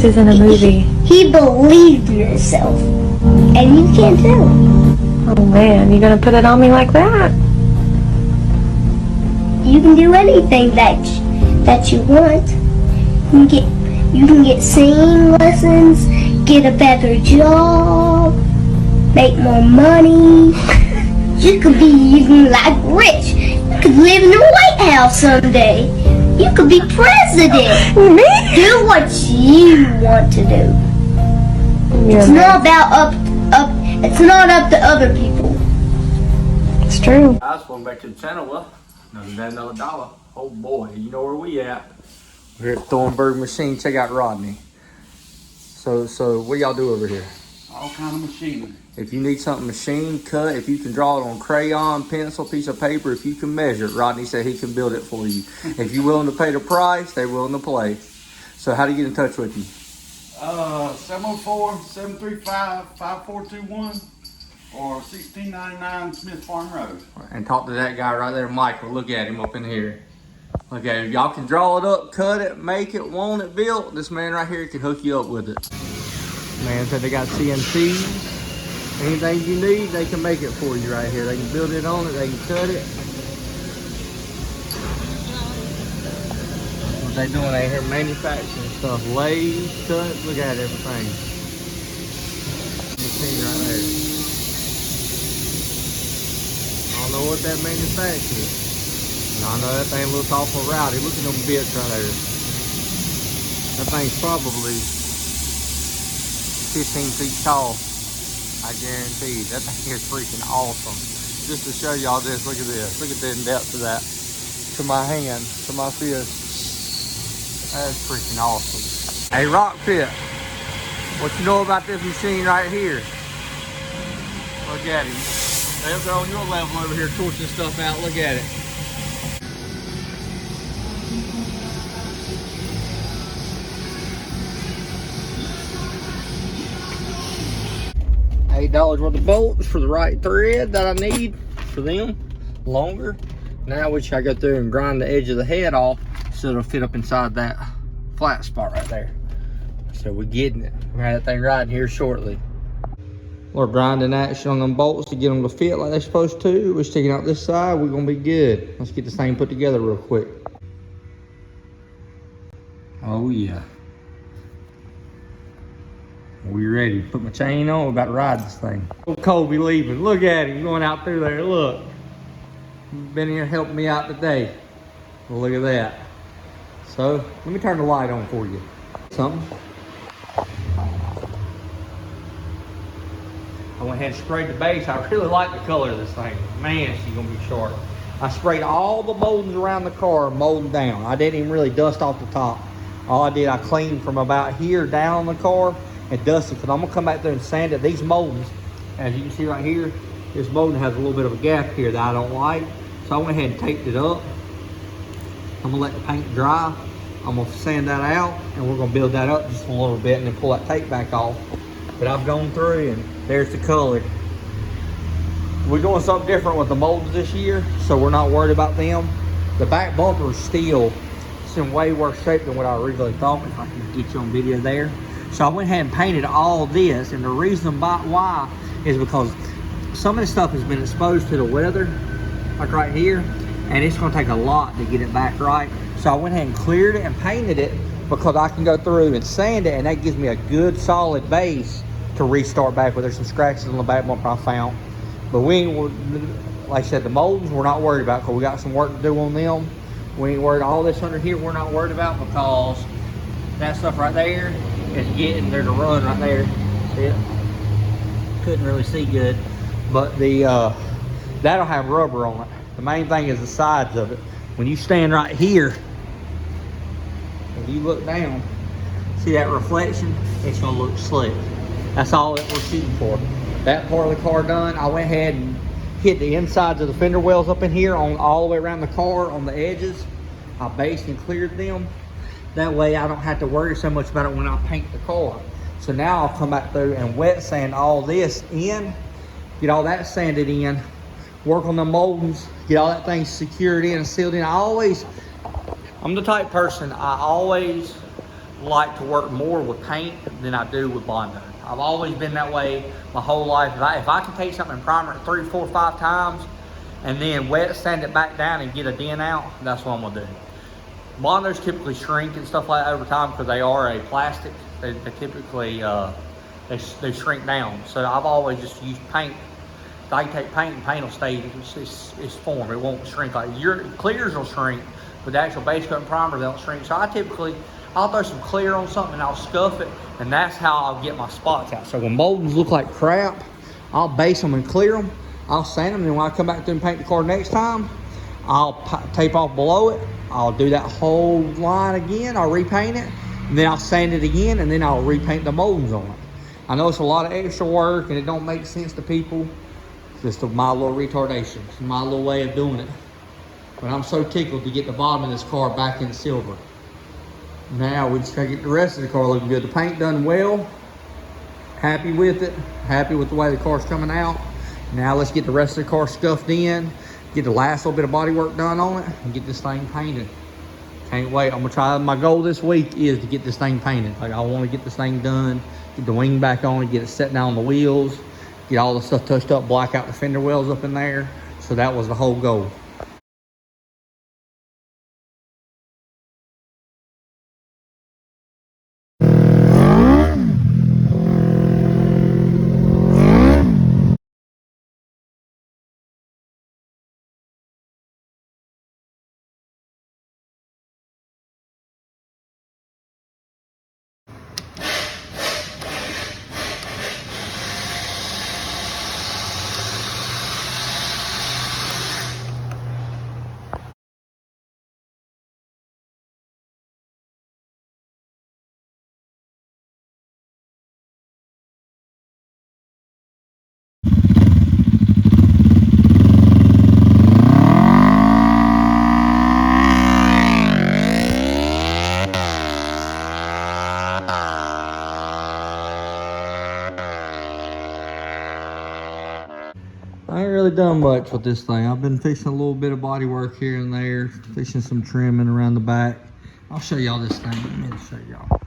This isn't a movie. He believed in himself. And you can't tell. Oh man, you gonna put it on me like that? You can do anything that you want. You can get singing lessons, get a better job, make more money. You could be even like rich. You could live in the White House someday. You could be president. Me? Do what you want to do. It's not about it's not up to other people. It's true. Guys, welcome back to the channel. Well, another day, another dollar. Oh boy, you know where we at. We're here at Thornburg Machine. Check out Rodney. So what y'all do over here? All kind of machining. If you need something machined, cut, if you can draw it on crayon, pencil, piece of paper, if you can measure it, Rodney said he can build it for you. If you're willing to pay the price, they're willing to play. So how do you get in touch with you? 704-735-5421 or 1699 Smith Farm Road. And talk to that guy right there, Michael. Look at him up in here. Look at him. If y'all can draw it up, cut it, make it, want it built, this man right here can hook you up with it. Man said they got CNCs. Anything you need, they can make it for you right here. They can build it on it, they can cut it. What they doing out here, manufacturing stuff. Lathe, cut, look at everything. Machine right there. I don't know what that manufacturing is. And I know that thing looks awful rowdy. Look at them bits right there. That thing's probably 15 feet tall. I guarantee you, that thing is freaking awesome. Just to show y'all this, look at this. Look at the in-depth of that. To my hand, to my fist. That's freaking awesome. Hey, Rockpit, what you know about this machine right here? Look at him. They're on your level over here torching stuff out. Look at it. $8 worth of bolts for the right thread that I need for them, longer. Now we should go through and grind the edge of the head off so it'll fit up inside that flat spot right there. So we're getting it. We're gonna have that thing riding here shortly. We're grinding action on them bolts to get them to fit like they're supposed to. We're sticking out this side, we're gonna be good. Let's get this thing put together real quick. Oh yeah. We ready to put my chain on? We're about to ride this thing. Old Colby leaving. Look at him going out through there. Look. Been here helping me out today. Well, look at that. So, let me turn the light on for you. Something. I went ahead and sprayed the base. I really like the color of this thing. Man, she's gonna be sharp. I sprayed all the moldings around the car, molding down. I didn't even really dust off the top. All I did, I cleaned from about here down the car and dusted, because I'm gonna come back there and sand it. These moldings, as you can see right here, this molding has a little bit of a gap here that I don't like. So I went ahead and taped it up. I'm gonna let the paint dry. I'm gonna sand that out, and we're gonna build that up just a little bit and then pull that tape back off. But I've gone through and there's the color. We're doing something different with the moldings this year, so we're not worried about them. The back bumper is still, it's in way worse shape than what I originally thought, if I can get you on video there. So I went ahead and painted all this, and the reason why is because some of the stuff has been exposed to the weather, like right here, and it's gonna take a lot to get it back right. So I went ahead and cleared it and painted it because I can go through and sand it, and that gives me a good solid base to restart back with. There's some scratches on the back bumper I found. But we ain't, like I said, the moldings we're not worried about because we got some work to do on them. We ain't worried, all this under here we're not worried about because that stuff right there is getting there to run right there. See it? Couldn't really see good. But the that'll have rubber on it. The main thing is the sides of it. When you stand right here, if you look down, see that reflection? It's gonna look slick. That's all that we're shooting for. That part of the car done. I went ahead and hit the insides of the fender wells up in here on all the way around the car on the edges. I based and cleared them. That way I don't have to worry so much about it when I paint the car. So now I'll come back through and wet sand all this in, get all that sanded in, work on the moldings, get all that thing secured in and sealed in. I'm the type person, I always like to work more with paint than I do with Bondo. I've always been that way my whole life. If I can take something and primer it 3, 4, 5 times and then wet sand it back down and get a dent out, that's what I'm gonna do. Bondos typically shrink and stuff like that over time because they are a plastic. They typically they shrink down. So I've always just used paint. I can take paint and paint will stay its form. It won't shrink. Like your clears will shrink, but the actual base coat and primer don't shrink. So I'll throw some clear on something and I'll scuff it, and that's how I'll get my spots out. So when moldings look like crap, I'll base them and clear them. I'll sand them, and when I come back through and paint the car next time, I'll tape off below it. I'll do that whole line again. I'll repaint it, and then I'll sand it again, and then I'll repaint the moldings on it. I know it's a lot of extra work, and it don't make sense to people. Just my little retardation. It's my little way of doing it. But I'm so tickled to get the bottom of this car back in silver. Now we just gotta get the rest of the car looking good. The paint done well. Happy with it. Happy with the way the car's coming out. Now let's get the rest of the car scuffed in. Get the last little bit of body work done on it and get this thing painted. Can't wait. I'm gonna try. My goal this week is to get this thing painted. Like, I want to get this thing done, get the wing back on it, get it set down on the wheels, get all the stuff touched up, black out the fender wells up in there. So that was the whole goal. I ain't really done much with this thing. I've been fixing a little bit of body work here and there, fixing some trimming around the back. I'll show y'all this thing. Let me show y'all.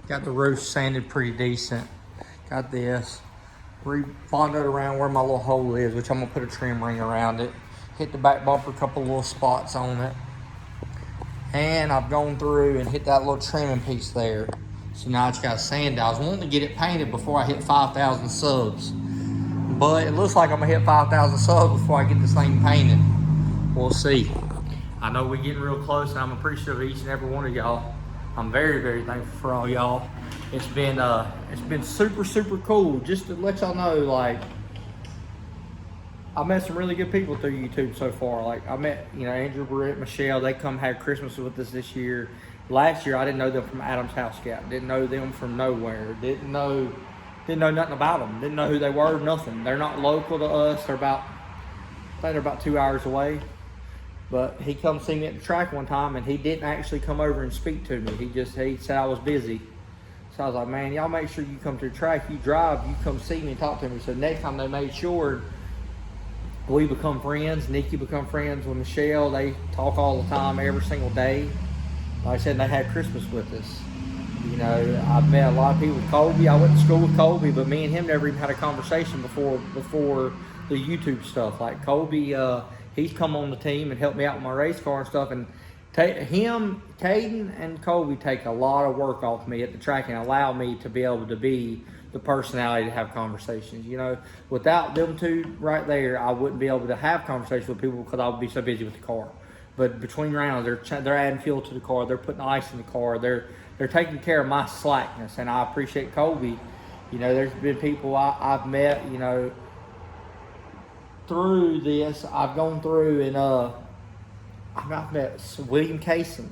Got the roof sanded pretty decent. Got this. Rebonded around where my little hole is, which I'm gonna put a trim ring around it. Hit the back bumper, a couple little spots on it. And I've gone through and hit that little trimming piece there. So now I just got sand. I was wanting to get it painted before I hit 5,000 subs. But it looks like I'm gonna hit 5,000 subs before I get this thing painted. We'll see. I know we're getting real close, and I'm appreciative of each and every one of y'all. I'm very, very thankful for all y'all. It's been super, super cool. Just to let y'all know, like, I met some really good people through YouTube so far. Like, I met, Andrew, Britt, Michelle. They come have Christmas with us this year. Last year, I didn't know them from Adam's House Scout. Didn't know them from nowhere. Didn't know nothing about them. Didn't know who they were, nothing. They're not local to us. I think they're about 2 hours away. But he come see me at the track one time, and he didn't actually come over and speak to me. He said I was busy. So I was like, man, y'all make sure you come to the track. You drive, you come see me and talk to me. So next time they made sure we become friends. Nikki become friends with Michelle. They talk all the time, every single day. Like I said, they had Christmas with us. I've met a lot of people with Colby. I went to school with Colby, but me and him never even had a conversation before the YouTube stuff. Like Colby, he's come on the team and helped me out with my race car and stuff. And Caden and Colby take a lot of work off me at the track and allow me to be able to be the personality to have conversations. Without them two right there, I wouldn't be able to have conversations with people because I would be so busy with the car. But between rounds, they're adding fuel to the car. They're putting ice in the car. They're taking care of my slackness, and I appreciate Colby. There's been people I've met, through this. I've gone through and I've met William Kaysen.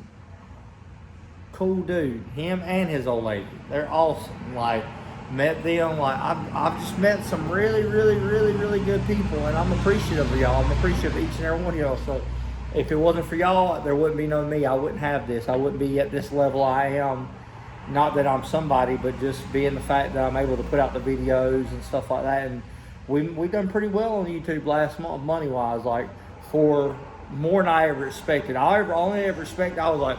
Cool dude. Him and his old lady. They're awesome. Like, met them. Like, I've just met some really, really, really, really good people, and I'm appreciative of y'all. I'm appreciative of each and every one of y'all. So if it wasn't for y'all, there wouldn't be no me. I wouldn't have this. I wouldn't be at this level I am. Not that I'm somebody, but just being the fact that I'm able to put out the videos and stuff like that. And we done pretty well on YouTube last month, money-wise, like, for more than I ever expected. I only ever expected, I was like,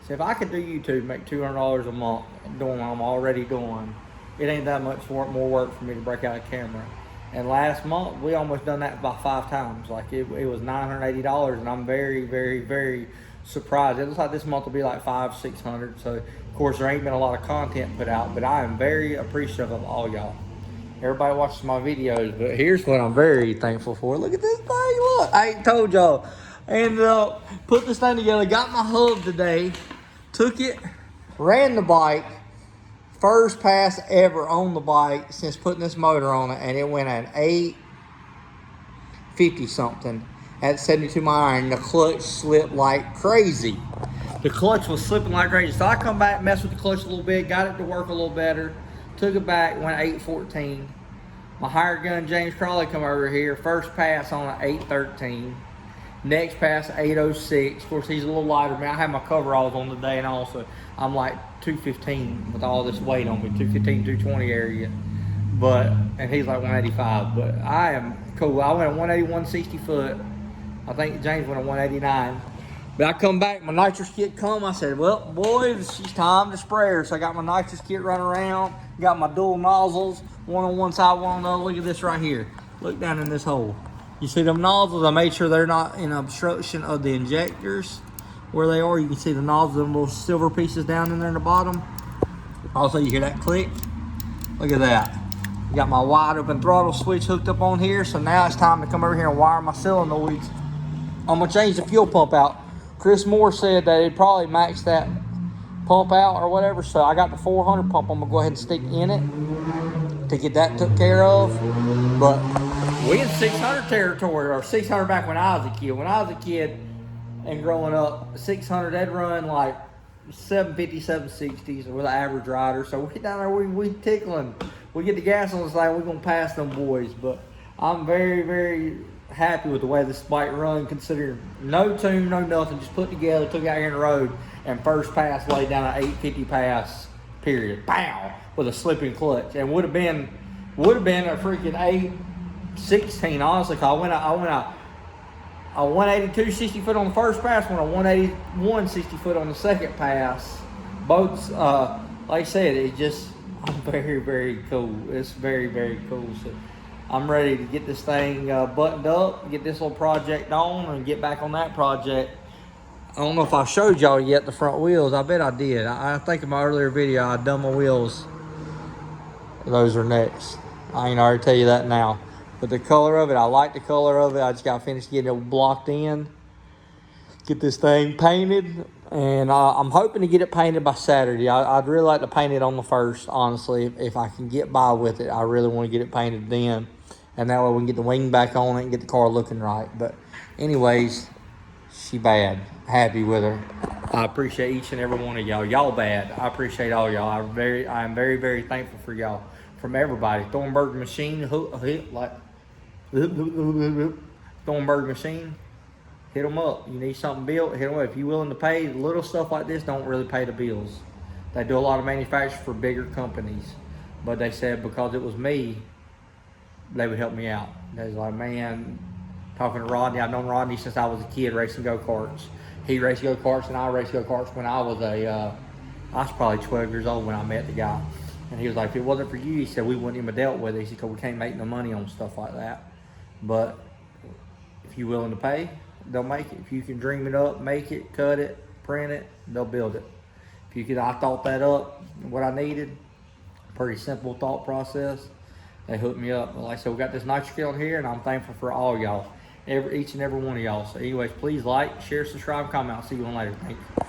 So if I could do YouTube, make $200 a month doing what I'm already doing, it ain't that much more work for me to break out a camera. And last month, we almost done that about 5 times. Like it was $980, and I'm very, very, very surprised. It looks like this month will be like $500-600. So of course there ain't been a lot of content put out, but I am very appreciative of all y'all. Everybody watches my videos, but here's what I'm very thankful for. Look at this thing, look. I ain't told y'all. I ended up put this thing together, got my hub today, took it, ran the bike, first pass ever on the bike since putting this motor on it, and it went at 850 something at 72 mile an hour, and the clutch slipped like crazy. The clutch was slipping like crazy. So I come back, messed with the clutch a little bit, got it to work a little better, took it back, went 814. My hired gun, James Crawley, come over here, first pass on an 813. Next pass, 806. Of course, he's a little lighter. Man, I had my coveralls on today, and also I'm like 215 with all this weight on me, 215, 220 area. And he's like 185. But I am cool. I went at 180, 160 foot. I think James went at 189. But I come back, my nitrous kit come. I said, well, boys, it's time to spray her. So I got my nitrous kit running around. Got my dual nozzles, one on one side, one on the other. Look at this right here. Look down in this hole. You see them nozzles? I made sure they're not in obstruction of the injectors where they are. You can see the nozzles, them little silver pieces down in there in the bottom. Also, you hear that click? Look at that. Got my wide open throttle switch hooked up on here. So now it's time to come over here and wire my solenoids. I'm gonna change the fuel pump out. Chris Moore said that it'd probably max that pump out or whatever. So I got the 400 pump. I'm gonna go ahead and stick in it to get that took care of. But we in 600 territory, or 600 back when I was a kid. When I was a kid and growing up, 600, they'd run like 750, 760s with an average rider. So we down there, we tickling. We get the gas on the side, we're going to pass them boys. But I'm very, very happy with the way this bike run, considering no tune, no nothing. Just put together, took out here in the road, and first pass laid down an 850 pass, period. Pow! With a slipping clutch. And would have been a freaking 816, honestly. Cause I went a 182 60 foot on the first pass, went a 181 60 foot on the second pass. Both, like I said, it just, I'm very, very cool. It's very, very cool. So I'm ready to get this thing buttoned up, get this little project on, and get back on that project. I don't know if I showed y'all yet the front wheels. I bet I did. I think in my earlier video I done my wheels. Those are next. I ain't already tell you that now. But the color of it, I like the color of it. I just got to finish getting it blocked in. Get this thing painted. And I'm hoping to get it painted by Saturday. I'd really like to paint it on the 1st, honestly. If I can get by with it, I really want to get it painted then. And that way we can get the wing back on it and get the car looking right. But anyways, she bad. Happy with her. I appreciate each and every one of y'all. Y'all bad. I appreciate all y'all. I'm very, very thankful for y'all. From everybody. Thornburg Machine, Thornburg Machine, hit them up. You need something built, hit them up. If you're willing to pay, little stuff like this don't really pay the bills. They do a lot of manufacturing for bigger companies. But they said because it was me, they would help me out. They was like, man, talking to Rodney, I've known Rodney since I was a kid racing go-karts. He raced go-karts and I raced go-karts when I was probably 12 years old when I met the guy. And he was like, if it wasn't for you, he said, we wouldn't even have dealt with it. He said, because we can't make no money on stuff like that. But if you're willing to pay, they'll make it. If you can dream it up, make it, cut it, print it, they'll build it. If you could, I thought that up, what I needed, pretty simple thought process. They hooked me up. Like I said, we got this nitrous kit on here, and I'm thankful for all y'all, each and every one of y'all. So anyways, please like, share, subscribe, comment. I'll see you on later. Thank you.